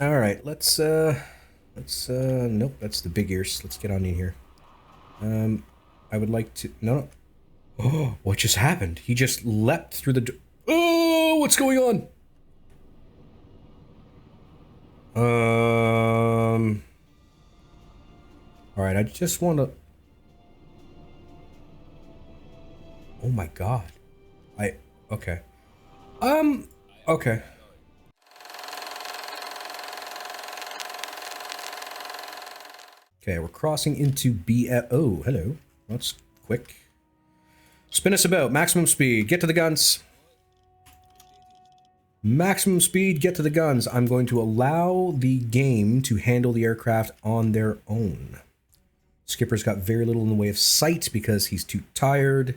Nope, that's the big ears. Let's get on in here. I would like to, no. Oh, what just happened? He just leapt through the door. Oh, what's going on? All right, I just want to. Oh my god. Okay. Okay. Okay, we're crossing into Oh, hello. That's quick. Spin us about. Maximum speed. Get to the guns. Maximum speed. Get to the guns. I'm going to allow the game to handle the aircraft on their own. Skipper's got very little in the way of sight because he's too tired.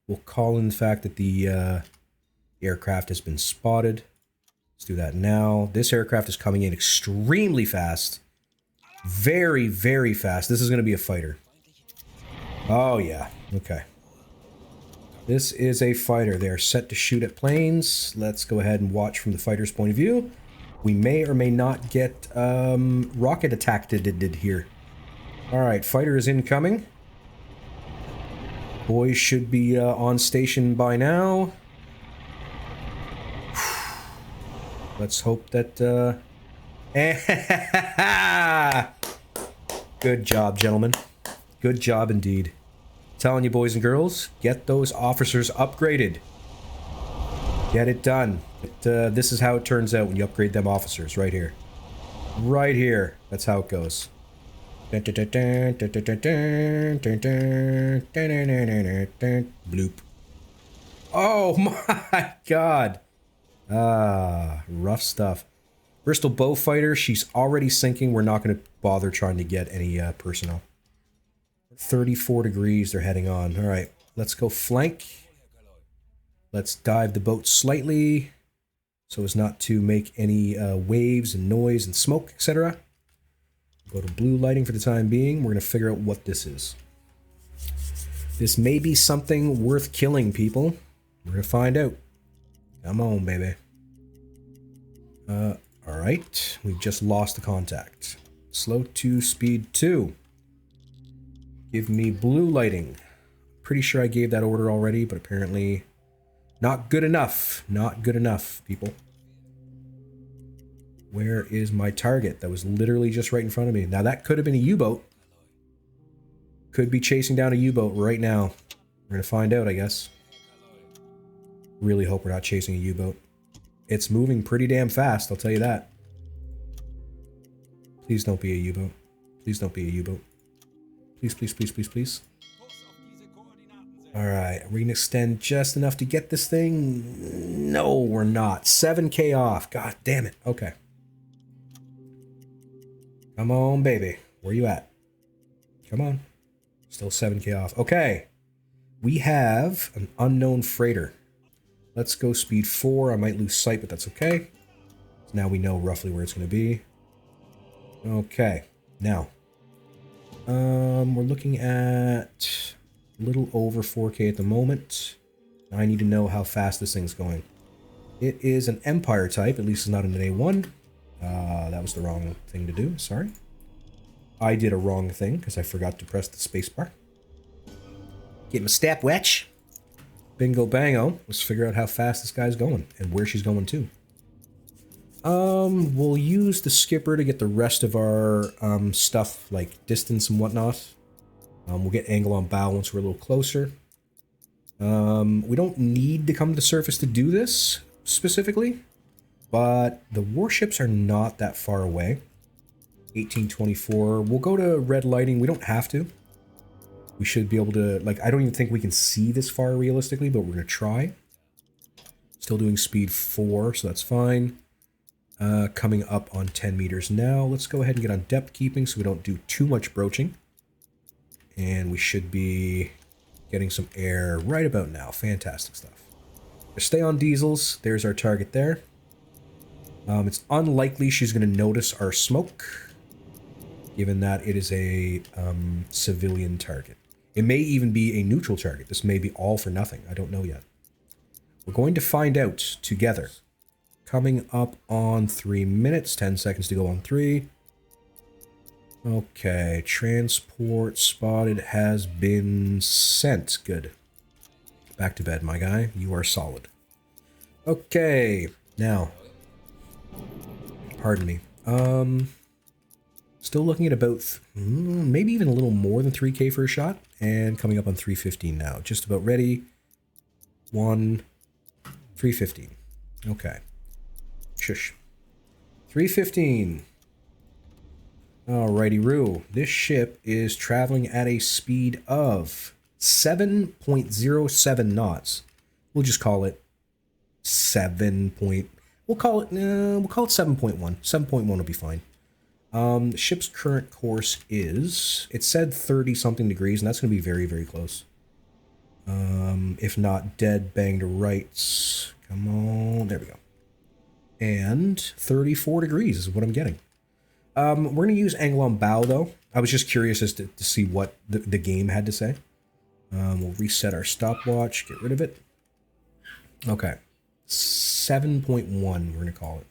We'll call in the fact that the aircraft has been spotted. Let's do that now. This aircraft is coming in extremely fast. Very, very fast. This is going to be a fighter. Oh, yeah. Okay. This is a fighter. They are set to shoot at planes. Let's go ahead and watch from the fighter's point of view. We may or may not get rocket attacked here. Alright, fighter is incoming. Boys should be on station by now. Let's hope that... Good job, gentlemen. Good job indeed. Telling you, boys and girls, get those officers upgraded. Get it done. This is how it turns out when you upgrade them officers, right here. Right here. That's how it goes. Bloop. Oh my god. Rough stuff. Bristol Bowfighter, she's already sinking. We're not going to bother trying to get any personnel. 34 degrees, they're heading on. All right, let's go flank. Let's dive the boat slightly so as not to make any waves and noise and smoke, etc. Go to blue lighting for the time being. We're going to figure out what this is. This may be something worth killing, people. We're going to find out. Come on, baby. Alright, we've just lost the contact. Slow to speed 2. Give me blue lighting. Pretty sure I gave that order already, but apparently not good enough. Not good enough, people. Where is my target? That was literally just right in front of me. Now that could have been a U-boat. Could be chasing down a U-boat right now. We're going to find out, I guess. Really hope we're not chasing a U-boat. It's moving pretty damn fast, I'll tell you that. Please don't be a U-boat. Please don't be a U-boat. Please, please, please, please, please. Alright, are we going to extend just enough to get this thing? No, we're not. 7K off. God damn it. Okay. Come on, baby. Where you at? Come on. Still 7K off. Okay. We have an unknown freighter. Let's go speed 4. I might lose sight, but that's okay. So now we know roughly where it's going to be. Okay. Now. We're looking at a little over 4K at the moment. I need to know how fast this thing's going. It is an Empire type. At least it's not an A1. That was the wrong thing to do. Sorry. I did a wrong thing because I forgot to press the spacebar. Get my stopwatch. Bingo bango. Let's figure out how fast this guy's going and where she's going to. We'll use the skipper to get the rest of our stuff like distance and whatnot. We'll get angle on bow once we're a little closer. We don't need to come to the surface to do this specifically, but the warships are not that far away. 1824. We'll go to red lighting. We don't have to. We should be able to, like, I don't even think we can see this far realistically, but we're going to try. Still doing speed 4, so that's fine. Coming up on 10 meters now. Let's go ahead and get on depth keeping so we don't do too much broaching. And we should be getting some air right about now. Fantastic stuff. Stay on diesels. There's our target there. It's unlikely she's going to notice our smoke, given that it is a civilian target. It may even be a neutral target. This may be all for nothing. I don't know yet. We're going to find out together. Coming up on 3 minutes, 10 seconds to go on 3. Okay, transport spotted has been sent. Good. Back to bed, my guy. You are solid. Okay, now. Pardon me. Still looking at about, maybe even a little more than 3K for a shot. And coming up on 315 now. Just about ready. 315. Okay. Shush. 315. Alrighty-roo. This ship is traveling at a speed of 7.07 knots. We'll just call it 7. We'll call it 7.1. 7.1 will be fine. The ship's current course is, it said 30 something degrees, and that's going to be very, very close. If not dead bang to rights. Come on, there we go. And 34 degrees is what I'm getting. We're going to use angle on bow, though. I was just curious as to see what the game had to say. We'll reset our stopwatch, get rid of it. Okay. 7.1, we're going to call it.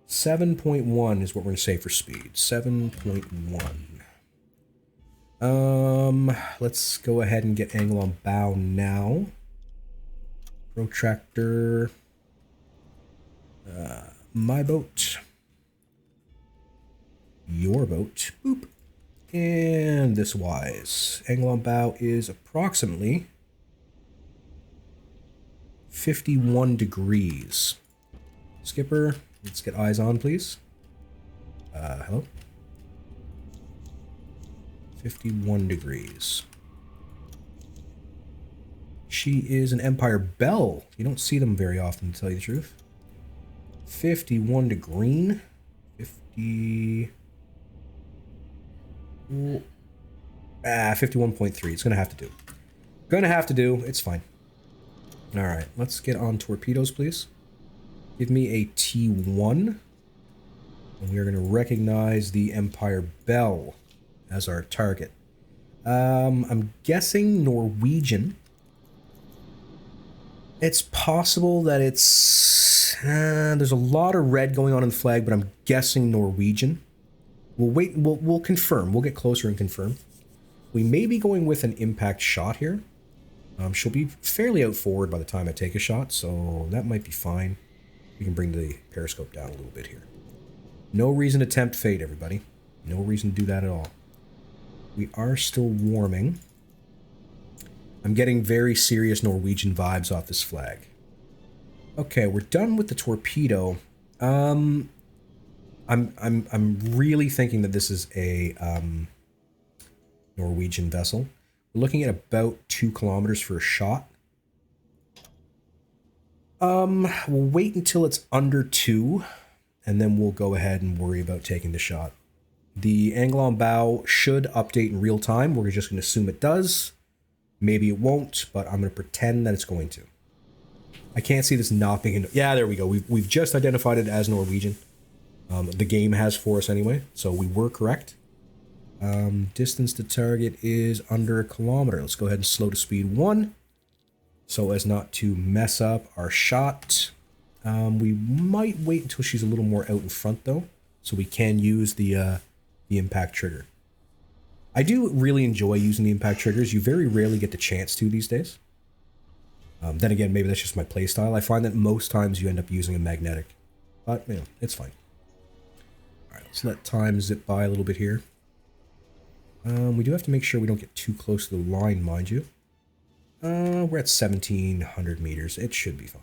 7.1 is what we're going to say for speed. 7.1. Let's go ahead and get angle on bow now. Protractor. My boat. Your boat. Boop. And this wise. Angle on bow is approximately 51 degrees. Skipper, let's get eyes on, please. Hello? 51 degrees. She is an Empire Belle. You don't see them very often, to tell you the truth. 51 to green. 50... 51.3. It's gonna have to do. Gonna have to do. It's fine. Alright, let's get on torpedoes, please. Give me a T1. And we are gonna recognize the Empire Belle as our target. I'm guessing Norwegian. It's possible that it's... there's a lot of red going on in the flag, but I'm guessing Norwegian. We'll wait, we'll confirm. We'll get closer and confirm. We may be going with an impact shot here. She'll be fairly out forward by the time I take a shot, so that might be fine. We can bring the periscope down a little bit here. No reason to tempt fate, everybody. No reason to do that at all. We are still warming. I'm getting very serious Norwegian vibes off this flag. Okay, we're done with the torpedo. I'm really thinking that this is a Norwegian vessel. We're looking at about 2 kilometers for a shot. We'll wait until it's under 2, and then we'll go ahead and worry about taking the shot. The angle on bow should update in real time. We're just going to assume it does. Maybe it won't, but I'm going to pretend that it's going to. I can't see this not being... Yeah, there we go. We've just identified it as Norwegian. The game has for us anyway, so we were correct. Distance to target is under 1 kilometer. Let's go ahead and slow to speed 1 so as not to mess up our shot. We might wait until she's a little more out in front though, so we can use the impact trigger. I do really enjoy using the impact triggers. You very rarely get the chance to these days. Then again, maybe that's just my playstyle. I find that most times you end up using a magnetic, but you know, it's fine. All right, let's let time zip by a little bit here. We do have to make sure we don't get too close to the line, mind you. We're at 1,700 meters. It should be fine.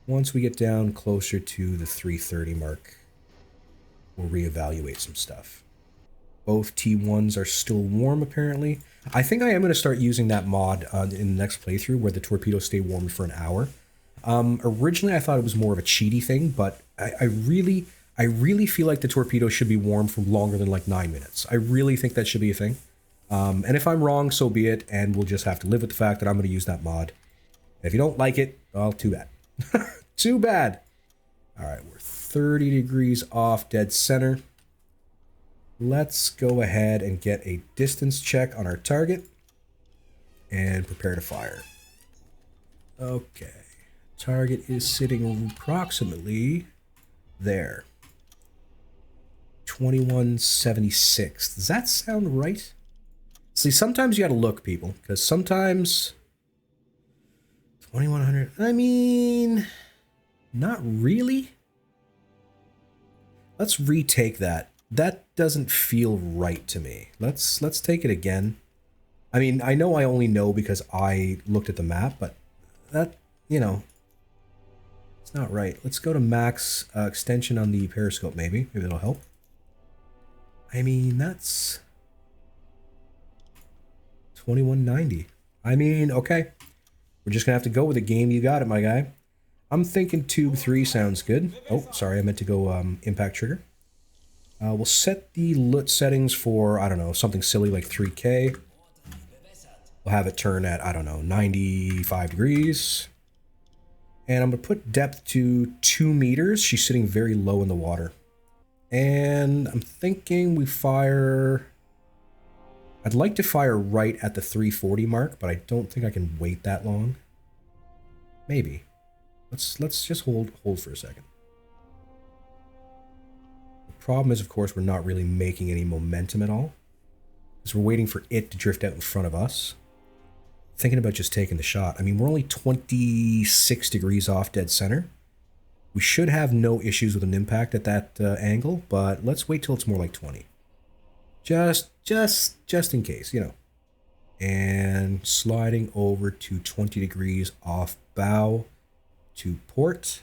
Once we get down closer to the 330 mark, we'll reevaluate some stuff. Both T1s are still warm, apparently. I think I am going to start using that mod in the next playthrough where the torpedoes stay warm for an hour. Originally, I thought it was more of a cheaty thing, but I really feel like the torpedo should be warm for longer than like 9 minutes. I really think that should be a thing. And if I'm wrong, so be it, and we'll just have to live with the fact that I'm going to use that mod. If you don't like it, well, too bad. Too bad. All right, we're 30 degrees off dead center. Let's go ahead and get a distance check on our target and prepare to fire. Okay. Target is sitting approximately there. 2176. Does that sound right? See, sometimes you gotta look, people, because sometimes 2100. I mean, not really. Let's retake that. That doesn't feel right to me. Let's take it again. I mean, I know I only know because I looked at the map, but that, you know, it's not right. Let's go to max extension on the periscope, maybe. Maybe that'll help. I mean, that's 2190. I mean, okay. We're just gonna have to go with the game. You got it, my guy. I'm thinking tube 3 sounds good. Oh, sorry, I meant to go impact trigger. We'll set the LUT settings for, I don't know, something silly like 3K. We'll have it turn at, I don't know, 95 degrees. And I'm going to put depth to 2 meters. She's sitting very low in the water. And I'm thinking we fire... I'd like to fire right at the 340 mark, but I don't think I can wait that long. Maybe. Let's just hold for a second. The problem is, of course, we're not really making any momentum at all, because we're waiting for it to drift out in front of us. Thinking about just taking the shot. I mean, we're only 26 degrees off dead center. We should have no issues with an impact at that angle, but let's wait till it's more like 20. Just in case, you know. And sliding over to 20 degrees off bow to port.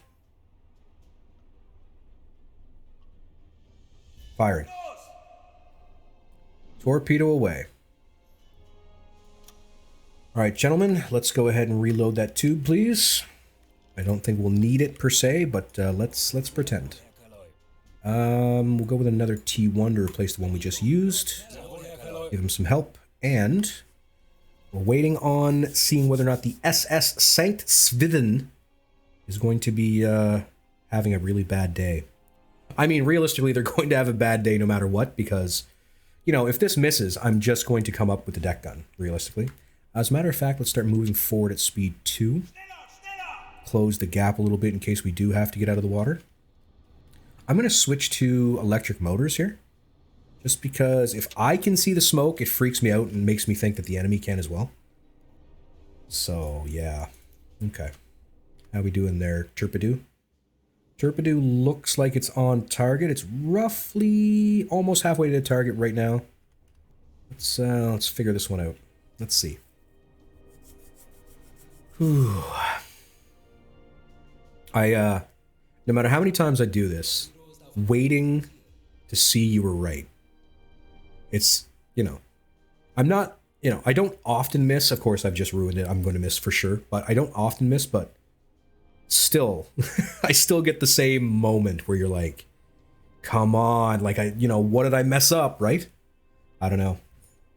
Firing. Torpedo away. All right, gentlemen, let's go ahead and reload that tube, please. I don't think we'll need it per se, but let's pretend. We'll go with another T1 to replace the one we just used. Give him some help, and we're waiting on seeing whether or not the SS Sankt Svithin is going to be having a really bad day. I mean, realistically, they're going to have a bad day no matter what, because, you know, if this misses, I'm just going to come up with the deck gun, realistically. As a matter of fact, let's start moving forward at speed 2. Close the gap a little bit in case we do have to get out of the water. I'm going to switch to electric motors here. Just because if I can see the smoke, it freaks me out and makes me think that the enemy can as well. So, yeah. Okay. How we doing there, Torpedo? Torpedo looks like it's on target. It's roughly almost halfway to the target right now. Let's figure this one out. Let's see. Whew. No matter how many times I do this, waiting to see you were right. It's, you know, I'm not, you know, I don't often miss. Of course, I've just ruined it. I'm going to miss for sure, but I don't often miss, but still, I still get the same moment where you're like, come on, like you know, what did I mess up, right? I don't know.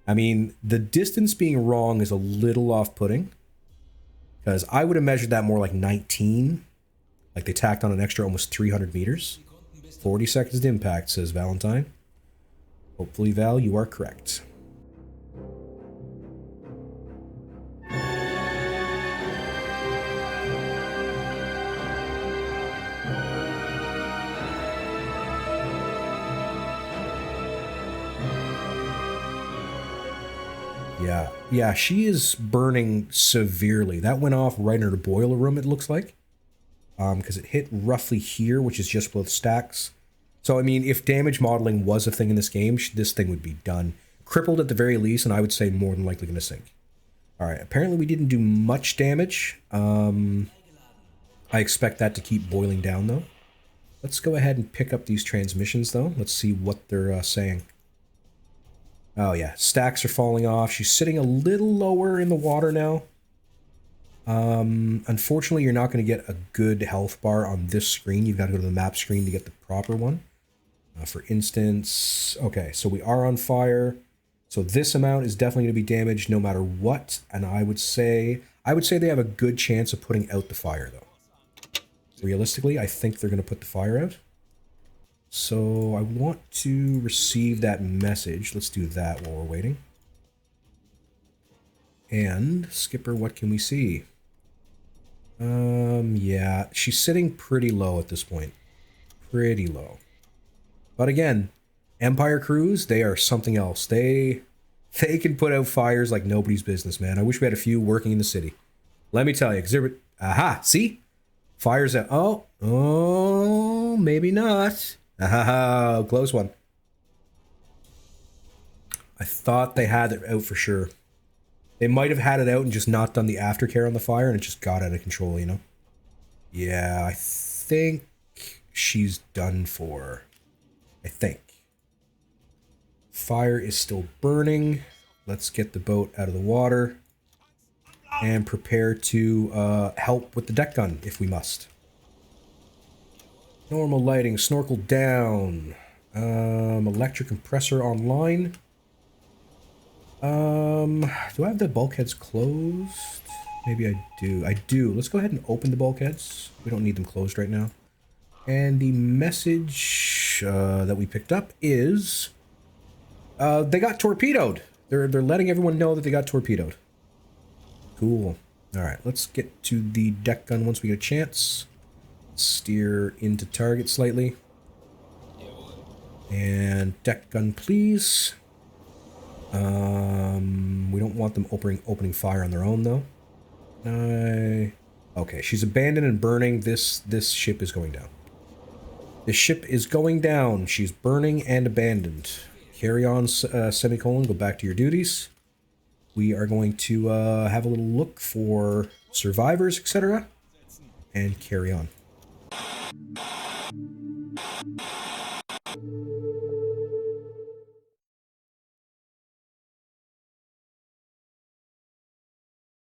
I mean, the distance being wrong is a little off-putting, because I would have measured that more like 19. Like they tacked on an extra almost 300 meters. 40 seconds to impact, says Valentine. Hopefully, Val, you are correct. Yeah, she is burning severely. That went off right in her boiler room, it looks like. Because it hit roughly here, which is just below the stacks. So, I mean, if damage modeling was a thing in this game, this thing would be done. Crippled at the very least, and I would say more than likely going to sink. Alright, apparently we didn't do much damage. I expect that to keep boiling down, though. Let's go ahead and pick up these transmissions, though. Let's see what they're saying. Oh, yeah. Stacks are falling off. She's sitting a little lower in the water now. Unfortunately, you're not going to get a good health bar on this screen. You've got to go to the map screen to get the proper one. For instance, okay, so we are on fire. So this amount is definitely going to be damaged no matter what. And I would say they have a good chance of putting out the fire, though. Realistically, I think they're going to put the fire out. So I want to receive that message. Let's do that while we're waiting. And, Skipper, what can we see? Yeah, she's sitting pretty low at this point. Pretty low. But again, Empire crews, they are something else. They can put out fires like nobody's business, man. I wish we had a few working in the city. Let me tell you, because aha, see? Fires out. Oh, maybe not. Ah, close one. I thought they had it out for sure. They might have had it out and just not done the aftercare on the fire, and it just got out of control, you know? Yeah, I think she's done for. I think. Fire is still burning. Let's get the boat out of the water and prepare to help with the deck gun if we must. Normal lighting, snorkel down. Electric compressor online. Do I have the bulkheads closed? Maybe I do. I do. Let's go ahead and open the bulkheads. We don't need them closed right now. And the message that we picked up is they got torpedoed. They're letting everyone know that they got torpedoed. Cool. All right, let's get to the deck gun once we get a chance. Steer into target slightly. And deck gun, please. We don't want them opening fire on their own, though. Okay, she's abandoned and burning. This ship is going down. This ship is going down. She's burning and abandoned. Carry on, semicolon. Go back to your duties. We are going to have a little look for survivors, etc. And carry on.